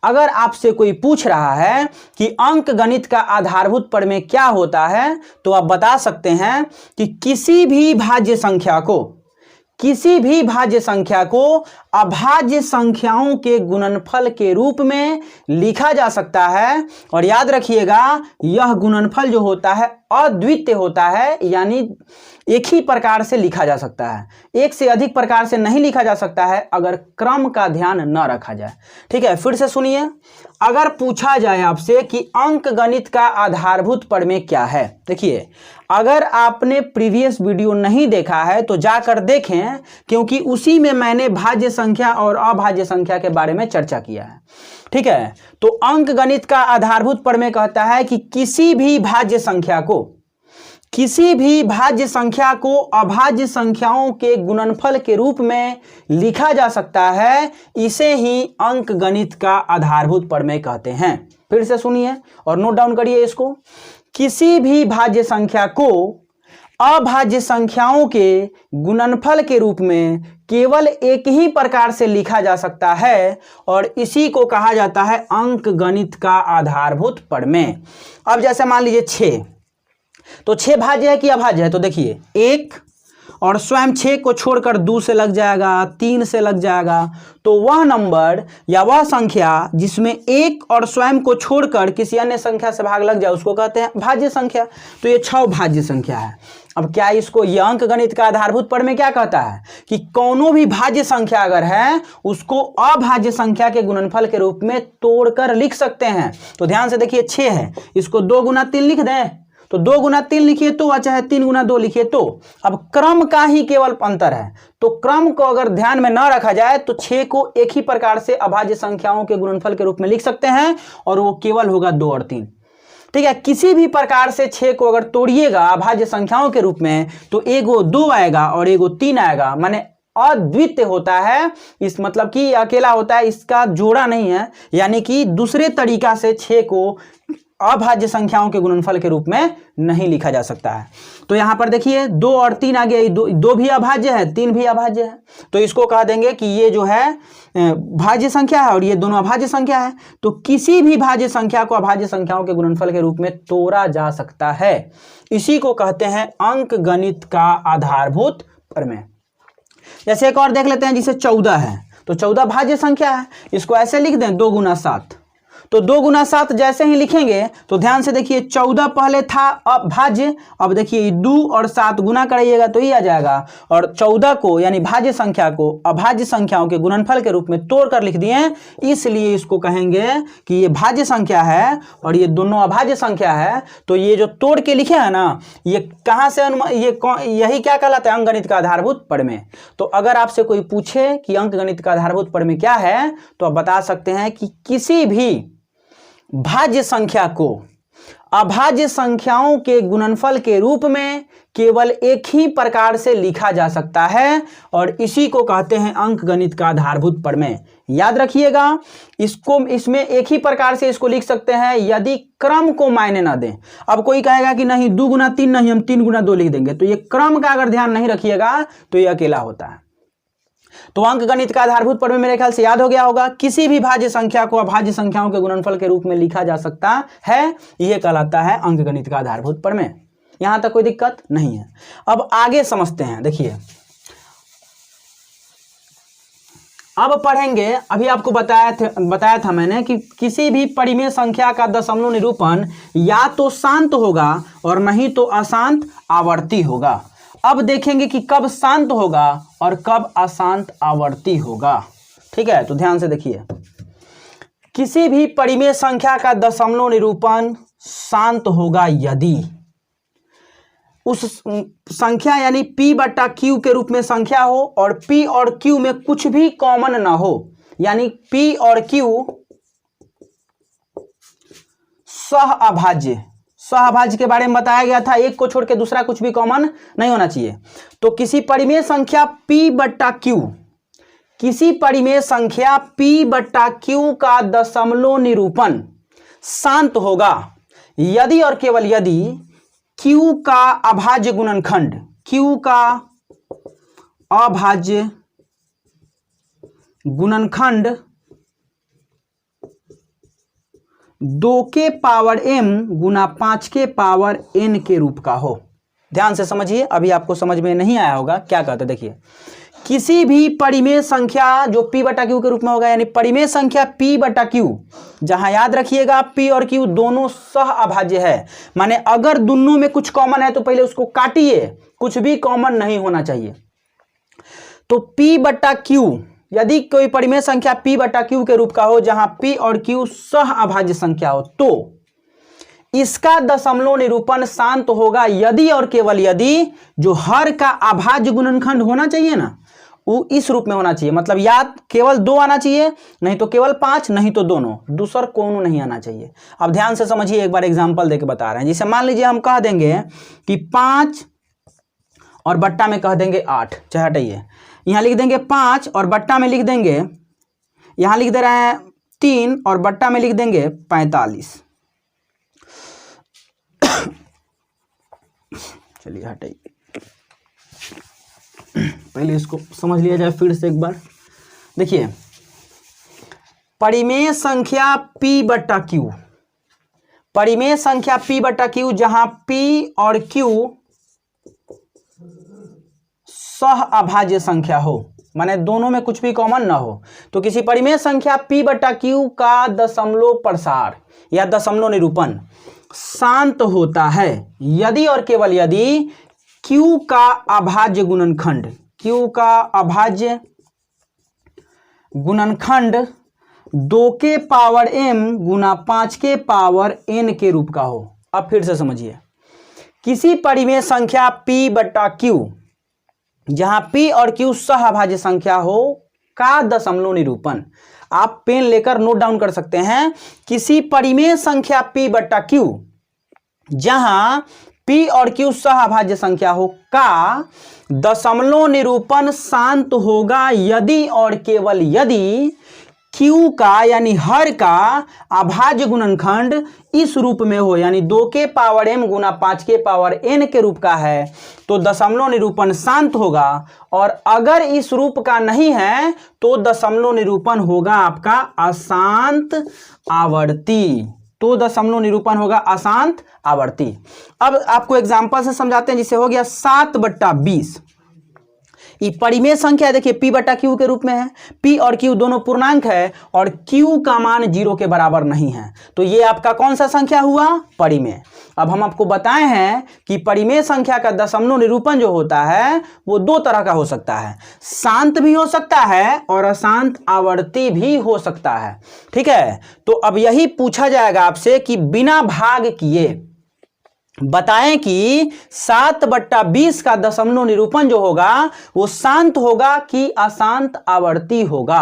अगर आपसे कोई पूछ रहा है कि अंकगणित का आधारभूत प्रमेय क्या होता है तो आप बता सकते हैं कि किसी भी भाज्य संख्या को किसी भी भाज्य संख्या को अभाज्य संख्याओं के गुणनफल के रूप में लिखा जा सकता है। और याद रखिएगा, यह गुणनफल जो होता है अद्वितीय होता है, यानी एक ही प्रकार से लिखा जा सकता है, एक से अधिक प्रकार से नहीं लिखा जा सकता है अगर क्रम का ध्यान न रखा जाए। ठीक है, फिर से सुनिए, अगर पूछा जाए आपसे कि अंकगणित का आधारभूत प्रमेय क्या है, देखिए अगर आपने प्रीवियस वीडियो नहीं देखा है तो जाकर देखें, क्योंकि उसी में मैंने भाज्य संख्या और अभाज्य संख्या के बारे में चर्चा किया है। ठीक है, तो अंकगणित का आधारभूत प्रमेय कहता है कि किसी भी भाज्य संख्या को अभाज्य संख्याओं के गुणनफल के रूप में लिखा जा सकता है, इसे ही अंकगणित का आधारभूत प्रमेय कहते हैं। फिर से सुनिए और नोट डाउन करिए इसको, किसी भी भाज्य संख्या को अभाज्य संख्याओं के गुणनफल के रूप में केवल एक ही प्रकार से लिखा जा सकता है और इसी को कहा जाता है अंकगणित का आधारभूत प्रमेय। अब जैसे मान लीजिए 6, तो 6 भाज्य है कि अभाज्य है, तो देखिए 1 और स्वयं 6 को छोड़कर 2 से लग जाएगा, 3 से लग जाएगा, तो वह नंबर या वह संख्या जिसमें 1 और स्वयं को छोड़कर किसी अन्य संख्या से भाग लग जाए उसको कहते हैं भाज्य संख्या। तो ये 6 भाज्य संख्या है। अब क्या इसको यह अंकगणित का आधारभूत प्रमेय क्या कहता है कि कोनो भी भाज्य संख्या अगर है उसको अभाज्य संख्या के गुणनफल के रूप में तोड़कर लिख सकते हैं। तो ध्यान से देखिए, 6 है, इसको 2 गुना 3 लिख दें, तो 2 गुना 3 लिखिए तो, चाहे 3 गुना 2 लिखिए तो। अब क्रम का ही केवल अंतर है, तो क्रम को अगर ध्यान में न रखा जाए तो 6 को एक ही प्रकार से अभाज्य संख्याओं के गुणनफल के रूप में लिख सकते हैं और वो केवल होगा 2 और 3। ठीक है, किसी भी प्रकार से 6 को अगर तोड़िएगा अभाज्य संख्याओं के रूप में तो एगो 2 आएगा और एगो 3 आएगा, माने अद्वितीय होता है। इस मतलब कि अकेला होता है, इसका जोड़ा नहीं है, यानी कि दूसरे तरीका से 6 को अभाज्य संख्याओं के गुणनफल के रूप में नहीं लिखा जा सकता है। तो यहां पर देखिए 2 और 3 आ गया, 2 भी अभाज्य है, 3 भी अभाज्य है, तो इसको कह देंगे कि ये जो है भाज्य संख्या है और ये दोनों अभाज्य संख्या है। तो किसी भी भाज्य संख्या को अभाज्य संख्याओं के गुणनफल के रूप में तोड़ा जा सकता है, इसी को कहते हैं अंकगणित का आधारभूत प्रमेय। जैसे एक और देख लेते हैं, जिसे 14 है, तो 14 भाज्य संख्या है, इसको ऐसे लिख दें 2 गुना 7। तो 2 गुना 7 जैसे ही लिखेंगे तो ध्यान से देखिए, 14 पहले था अभाज्य, अब देखिए 2 और 7 गुना कराइएगा तो ये आ जाएगा, और 14 को यानी भाज्य संख्या को अभाज्य संख्याओं के गुणनफल के रूप में तोड़कर लिख दिए, इसलिए इसको कहेंगे कि ये भाज्य संख्या है और ये दोनों अभाज्य संख्या है। तो ये जो तोड़ के लिखे है ना, ये कहाँ से यही क्या कहलाता है, अंकगणित का आधारभूत प्रमेय। तो अगर आपसे कोई पूछे कि अंकगणित का आधारभूत प्रमेय क्या है, तो आप बता सकते हैं कि किसी भी भाज्य संख्या को अभाज्य संख्याओं के गुणनफल के रूप में केवल एक ही प्रकार से लिखा जा सकता है और इसी को कहते हैं अंकगणित का आधारभूत प्रमेय। याद रखिएगा, इसमें एक ही प्रकार से इसको लिख सकते हैं यदि क्रम को मायने ना दें। अब कोई कहेगा कि नहीं 2 गुना 3 नहीं, हम 3 गुना 2 लिख देंगे, तो ये क्रम का अगर ध्यान नहीं रखिएगा तो ये अकेला होता है। तो अंकगणित का आधारभूत प्रमेय मेरे ख्याल से याद हो गया होगा, किसी भी भाज्य संख्या को अभाज्य संख्याओं के गुणनफल के रूप में लिखा जा सकता है, यह कहलाता है अंकगणित का आधारभूत प्रमेय। यहां तक कोई दिक्कत नहीं है। अब आगे समझते हैं, देखिए अब पढ़ेंगे, अभी आपको बताया था मैंने कि किसी भी परिमेय संख्या का दशमलव निरूपण या तो शांत होगा और नहीं तो अशांत आवर्ती होगा। अब देखेंगे कि कब शांत होगा और कब अशांत आवर्ती होगा। ठीक है, तो ध्यान से देखिए, किसी भी परिमेय संख्या का दशमलव निरूपण शांत होगा यदि उस संख्या यानी P/Q के रूप में संख्या हो और P और Q में कुछ भी कॉमन ना हो, यानी P और Q सहअभाज्य के बारे में बताया गया था, एक को छोड़ के दूसरा कुछ भी कॉमन नहीं होना चाहिए। तो किसी परिमेय संख्या P/Q का दशमलव निरूपण शांत होगा यदि और केवल यदि Q का अभाज्य गुणनखंड, Q का अभाज्य गुणनखंड 2 के पावर m गुना 5 के पावर n के रूप का हो। ध्यान से समझिए, अभी आपको समझ में नहीं आया होगा क्या कहते, देखिए किसी भी परिमेय संख्या जो p बटा क्यू के रूप में होगा, यानी परिमेय संख्या p बटा क्यू, जहां याद रखिएगा p और q दोनों सह अभाज्य है, माने अगर दोनों में कुछ कॉमन है तो पहले उसको काटिए, कुछ भी कॉमन नहीं होना चाहिए। तो p बटा क्यू, यदि कोई परिमेय संख्या p बटा क्यू के रूप का हो जहां p और q सह अभाज्य संख्या हो, तो इसका दशमलव निरूपण शांत होगा यदि और केवल यदि जो हर का अभाज्य गुणनखंड होना चाहिए ना, वो इस रूप में होना चाहिए। मतलब या केवल 2 आना चाहिए, नहीं तो केवल 5, नहीं तो दोनों, दूसरा कौन नहीं आना चाहिए। अब ध्यान से समझिए, एक बार एग्जांपल देके बता रहे हैं। जैसे मान लीजिए हम कह देंगे कि 5 और बट्टा में कह देंगे 8, चाहे हटाइए, यहाँ लिख देंगे 5 और बट्टा में लिख देंगे, यहाँ लिख दे रहे हैं 3 और बट्टा में लिख देंगे 45। चलिए हटाइए, पहले इसको समझ लिया जाए फिर से एक बार। देखिए, परिमेय संख्या p बटा क्यू, परिमेय संख्या p बटा क्यू जहां p और q सह अभाज्य संख्या हो, माने दोनों में कुछ भी कॉमन ना हो, तो किसी परिमेय संख्या p बटा क्यू का दशमलव प्रसार या दशमलव निरूपण शांत होता है यदि और केवल यदि q का अभाज्य गुणनखंड, q का अभाज्य गुणनखंड 2 के पावर m गुना 5 के पावर n के रूप का हो। अब फिर से समझिए, किसी परिमेय संख्या p बटा q जहां p और q सह अभाज्य संख्या हो का दशमलव निरूपण, आप पेन लेकर नोट डाउन कर सकते हैं। किसी परिमेय संख्या p बटा q जहां p और q सह अभाज्य संख्या हो का दशमलव निरूपण शांत होगा यदि और केवल यदि q का यानी हर का अभाज्य गुणनखंड इस रूप में हो, यानी 2 के पावर m गुना 5 के पावर n के रूप का है, तो दशमलव निरूपण शांत होगा। और अगर इस रूप का नहीं है तो दशमलव निरूपण होगा आपका अशांत आवर्ती, तो दशमलव निरूपण होगा अशांत आवर्ती। अब आपको एग्जांपल से समझाते हैं। जिसे हो गया 7 बट्टा 20, ये परिमेय संख्या है। देखिए p बटा क्यू के रूप में है, p और q दोनों पूर्णांक है और q का मान 0 के बराबर नहीं है, तो ये आपका कौन सा संख्या हुआ, परिमेय। अब हम आपको बताए हैं कि परिमेय संख्या का दशमलव निरूपण जो होता है वो 2 तरह का हो सकता है, शांत भी हो सकता है और अशांत आवर्ती भी हो सकता है। ठीक है, तो अब यही पूछा जाएगा आपसे कि बिना भाग किए बताएं कि 7 बट्टा 20 का दशमलव निरूपण जो होगा वो शांत होगा कि अशांत आवर्ती होगा।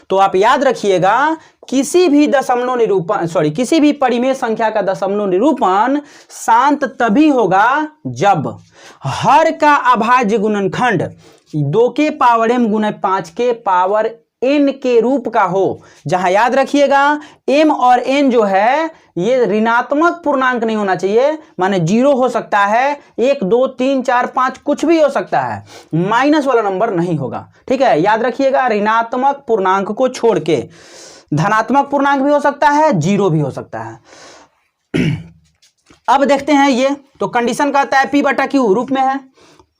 तो आप याद रखिएगा, किसी भी दशमलव निरूपण किसी भी परिमेय संख्या का दशमलव निरूपण शांत तभी होगा जब हर का अभाज्य गुणनखंड 2 के पावर m गुना 5 के पावर n के रूप का हो, जहां याद रखिएगा m और n जो है ये ऋणात्मक पूर्णांक नहीं होना चाहिए, माने 0 हो सकता है, 1 2 3 4 5 कुछ भी हो सकता है, माइनस वाला नंबर नहीं होगा। ठीक है, याद रखिएगा ऋणात्मक पूर्णांक को छोड़ के धनात्मक पूर्णांक भी हो सकता है, 0 भी हो सकता है। अब देखते हैं ये, तो कंडीशन कहता है p बटा क्यू रूप में है।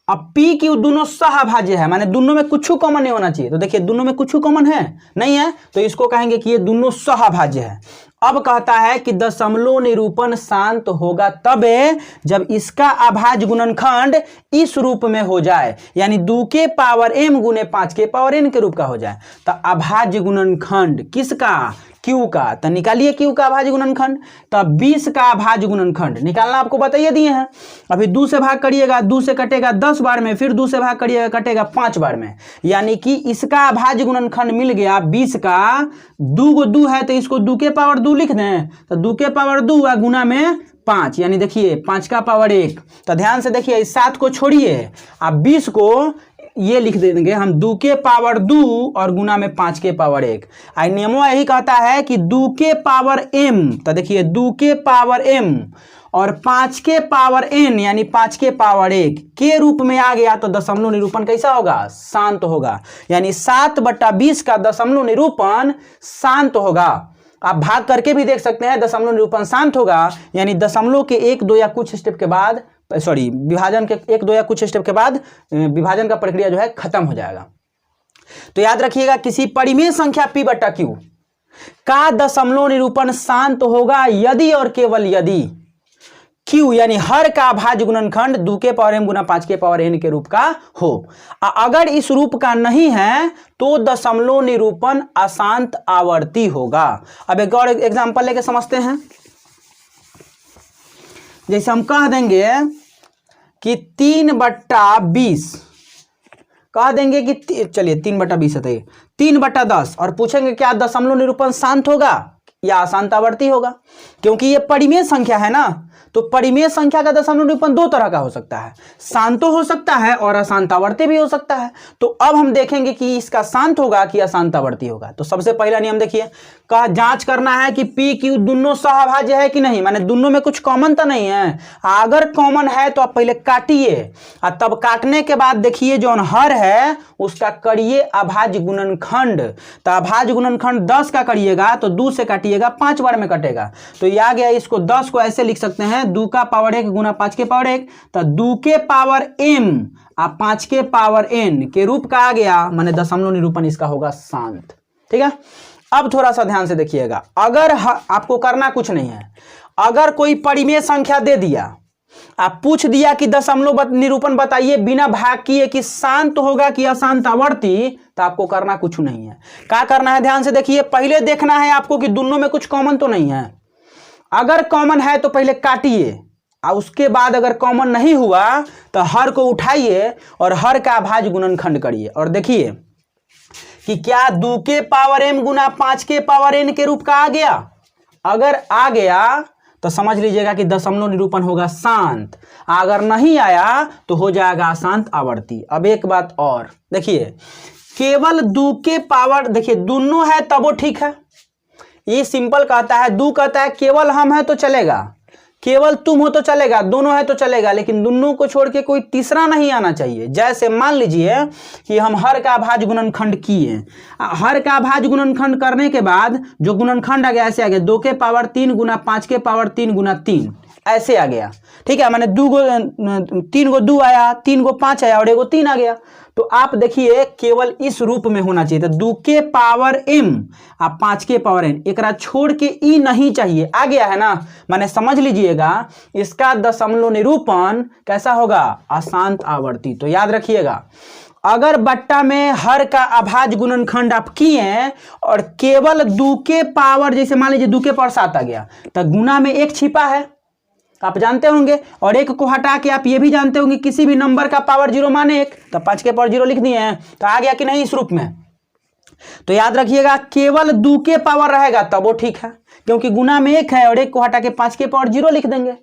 अब p q दोनों सहअभाज्य है, माने दोनों में कुछ कॉमन नहीं होना चाहिए। तो देखिए दोनों में कुछ कॉमन है नहीं है, तो इसको कहेंगे कि ये दोनों सहअभाज्य है। अब कहता है कि दशमलव निरूपण शांत होगा तबे जब इसका अभाज्य गुणनखंड इस रूप में हो जाए, यानी 2 के पावर m गुने 5 के पावर n के रूप का हो जाए। तो अभाज्य गुणनखंड किसका, q का, तो निकालिए q का अभाज्य गुणनखंड। तो 20 का अभाज्य गुणनखंड निकालना आपको बताइए दिए हैं। अभी 2 से भाग करिएगा, 2 से कटेगा 10 बार में, फिर 2 से भाग करिएगा कटेगा 5 बार में, यानी कि इसका अभाज्य गुणनखंड मिल गया 20 का। 2 को 2 है तो इसको 2 के पावर 2 लिख दें, तो 2 के पावर 2 गुना में 5, यानी देखिए 5 का पावर 1। तो ध्यान से देखिए, इस 7 को छोड़िए, आप 20 को ये लिख देंगे हम 2 के पावर 2 और गुना में 5 के पावर 1। आई नियमों यही कहता है कि 2 के पावर m, तो देखिए 2 के पावर m और 5 के पावर n यानी 5 के पावर 1 के रूप में आ गया तो दशमलव निरूपण कैसा होगा, शांत होगा। यानी 7 बटा 20 का दशमलव निरूपण शांत होगा। आप भाग करके भी देख सकते हैं, दशमलव निरूपण शांत होगा, यानी दशमलव के 1 2 या कुछ स्टेप के बाद विभाजन के 1 2 या कुछ स्टेप के बाद विभाजन का प्रक्रिया जो है खत्म हो जाएगा। तो याद रखिएगा किसी परिमेय संख्या p बटा q का दशमलव निरूपण शांत होगा यदि और केवल यदि q यानी हर का अभाज्य गुणनखंड 2 के पावर m गुना 5 के पावर n के रूप का हो। अगर इस रूप का नहीं है तो दशमलव निरूपण अशांत आवर्ती होगा। अब एक और एग्जांपल लेके समझते हैं। जैसे हम कह देंगे कि 3/20 कह देंगे कि चलिए 3/20 है 3/10 और पूछेंगे क्या दशमलव निरूपण शांत होगा या अशांत आवर्ती होगा, क्योंकि ये परिमेय संख्या है ना। तो परिमेय संख्या का दशमलव निरूपण दो तरह का हो सकता है, शांत हो सकता है और अशांत आवर्ती भी हो सकता है। तो अब हम देखेंगे कि इसका शांत होगा कि अशांत आवर्ती होगा। तो सबसे पहला नियम देखिए, का जांच करना है कि पी क्यू दोनों सहअभाज्य है कि नहीं, माने दोनों में कुछ कॉमन तो नहीं है। अगर कॉमन है तो आप पहले काटिए और तब काटने के बाद देखिए जो हर है उसका करिए अभाज्य गुणनखंड। तो अभाज्य गुणनखंड 10 का करिएगा तो 2 से काटिएगा 5 बार में कटेगा। तो ये आ गया, इसको 10 को ऐसे लिख सकते हैं 2 का पावर 1 गुना 5 के पावर 1, तो 2 के पावर m और 5 के पावर n के रूप का आ गया, माने दशमलव निरूपण इसका होगा शांत। ठीक है, अब थोड़ा सा ध्यान से देखिएगा। अगर आपको करना कुछ नहीं है, अगर कोई परिमेय संख्या दे दिया, आप पूछ दिया कि दशमलव निरूपण बताइए बिना भाग किए कि शांत होगा कि अशांत आवर्ती, तो आपको करना कुछ नहीं है। क्या करना है, ध्यान से देखिए। पहले देखना है आपको कि दोनों में कुछ कॉमन तो नहीं है। अगर कॉमन है तो पहले काटिए और उसके बाद अगर कॉमन नहीं हुआ तो हर को उठाइए और हर का अभाज्य गुणनखंड करिए और देखिए कि क्या 2 के पावर m गुना 5 के पावर n के रूप का आ गया। अगर आ गया तो समझ लीजिएगा कि दशमलव निरूपण होगा शांत, अगर नहीं आया तो हो जाएगा अशांत आवर्ती। अब एक बात और देखिए, केवल 2 के पावर, देखिए दोनों है तब वो ठीक है, ये सिंपल कहता है। 2 कहता है केवल हम है तो चलेगा, केवल तुम हो तो चलेगा, दोनों है तो चलेगा, लेकिन दोनों को छोड़ के कोई तीसरा नहीं आना चाहिए। जैसे मान लीजिए कि हम हर का अभाज्य गुणनखंड किए, हर का अभाज्य गुणनखंड करने के बाद जो गुणनखंड आ गया ऐसे आ गया 2 के पावर 3 गुना 5 के पावर 3 गुना 3 ऐसे आ गया। ठीक है, मैंने 3 गो 2 आया, 3 गो 5 आया और 1 गो 3 आ गया। तो आप देखिए केवल इस रूप में होना चाहिए। तो 2 के पावर m और 5 के पावर n, एक छोड़ के ई नहीं चाहिए, आ गया है ना। माने समझ लीजिएगा इसका दशमलव निरूपण कैसा होगा, अशांत आवर्ती। तो याद रखिएगा, अगर बट्टा में हर का अभाज्य गुणनखंड आप किए और केवल 2 के पावर, जैसे मान लीजिए 2 के पावर 7 आ गया, तो गुना में 1 छिपा है आप जानते होंगे, और 1 को हटा के आप ये भी जानते होंगे किसी भी नंबर का पावर 0 माने 1, तो 5 के पावर 0 लिख दिए हैं, तो आ गया कि नहीं इस रूप में। तो याद रखिएगा केवल 2 के पावर रहेगा तब वो ठीक है, क्योंकि गुना में 1 है और 1 को हटा के 5 के पावर 0 लिख देंगे।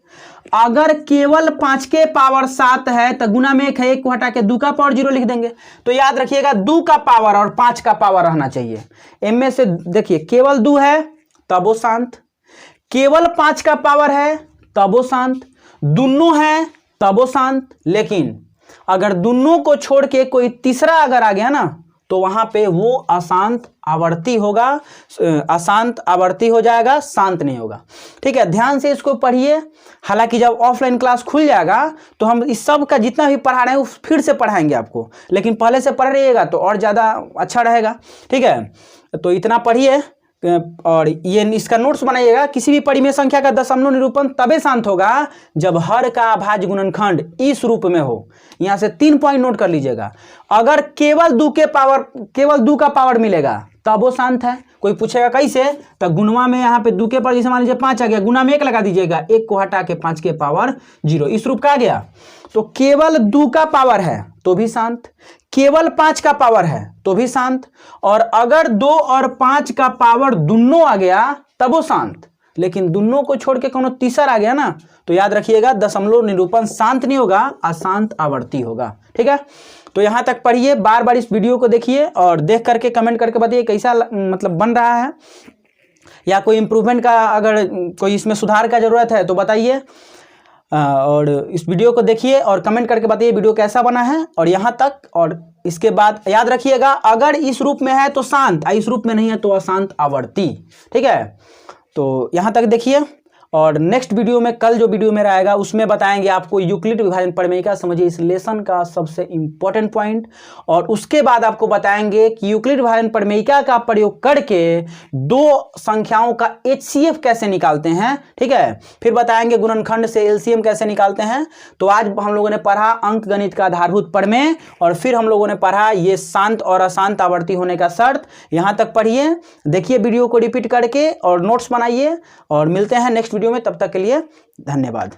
अगर केवल 5 के पावर 7 है तो गुना में 1 है, 1 को हटा के 2 का पावर 0 लिख देंगे। तो याद रखिएगा 2 का पावर और 5 का पावर रहना चाहिए। इनमें से देखिए केवल 2 है तब वो शांत, केवल 5 का पावर है तब वो शांत, दोनों है तब वो शांत। लेकिन अगर दोनों को छोड़ के कोई तीसरा अगर आ गया ना तो वहां पे वो अशांत आवर्ती होगा, अशांत आवर्ती हो जाएगा, शांत नहीं होगा। ठीक है, ध्यान से इसको पढ़िए। हालांकि जब ऑफलाइन क्लास खुल जाएगा तो हम इस सब का जितना भी पढ़ा रहे हैं वो फिर से पढ़ाएंगे आपको, लेकिन पहले से पढ़ रहिएगा तो और ज़्यादा अच्छा रहेगा। ठीक है, तो इतना पढ़िए और ये इसका नोट्स बनाइएगा। किसी भी परिमेय संख्या का दशमलव निरूपण तबे शांत होगा जब हर का अभाज्य गुणनखंड इस रूप में हो। यहां से 3 पॉइंट नोट कर लीजिएगा। अगर केवल 2 का पावर मिलेगा तब वो शांत है। कोई पूछेगा कैसे, तो गुणवा में यहाँ पे 2 के पावर, जैसे मान लीजिए 5 आ गया, गुना में 1 लगा दीजिएगा, 1 को हटा के 5 के पावर 0 इस रूप का आ गया। तो केवल 2 का पावर है तो भी शांत, केवल 5 का पावर है तो भी शांत, और अगर 2 और 5 का पावर दोनों आ गया तब वो शांत। लेकिन दोनों को छोड़ के कोनो तीसरा आ गया ना तो याद रखिएगा दशमलव निरूपण शांत नहीं होगा, अशांत आवर्ती होगा। ठीक है, तो यहां तक पढ़िए, बार बार इस वीडियो को देखिए और देख करके कमेंट करके बताइए कैसा मतलब बन रहा है, या कोई इंप्रूवमेंट का अगर कोई इसमें सुधार का जरूरत है तो बताइए। और इस वीडियो को देखिए और कमेंट करके बताइए वीडियो कैसा बना है। और यहाँ तक, और इसके बाद याद रखिएगा अगर इस रूप में है तो शांत, इस रूप में नहीं है तो अशांत आवर्ती। ठीक है, तो यहाँ तक देखिए और नेक्स्ट वीडियो में, कल जो वीडियो मेरा आएगा उसमें बताएंगे आपको यूक्लिड विभाजन प्रमेयिका, समझिए इस लेसन का सबसे इंपॉर्टेंट पॉइंट। और उसके बाद आपको बताएंगे कि यूक्लिड विभाजन प्रमेयिका का प्रयोग करके दो संख्याओं का HCF कैसे निकालते हैं, ठीक है। फिर बताएंगे गुणनखंड से LCM कैसे निकालते हैं। तो आज हम लोगों ने पढ़ा अंक गणित का आधारभूत प्रमेय, और फिर हम लोगों ने पढ़ा ये शांत और अशांत आवर्ती होने का शर्त। यहां तक पढ़िए, देखिए वीडियो को रिपीट करके और नोट्स बनाइए, और मिलते हैं नेक्स्ट वीडियो में। तब तक के लिए धन्यवाद।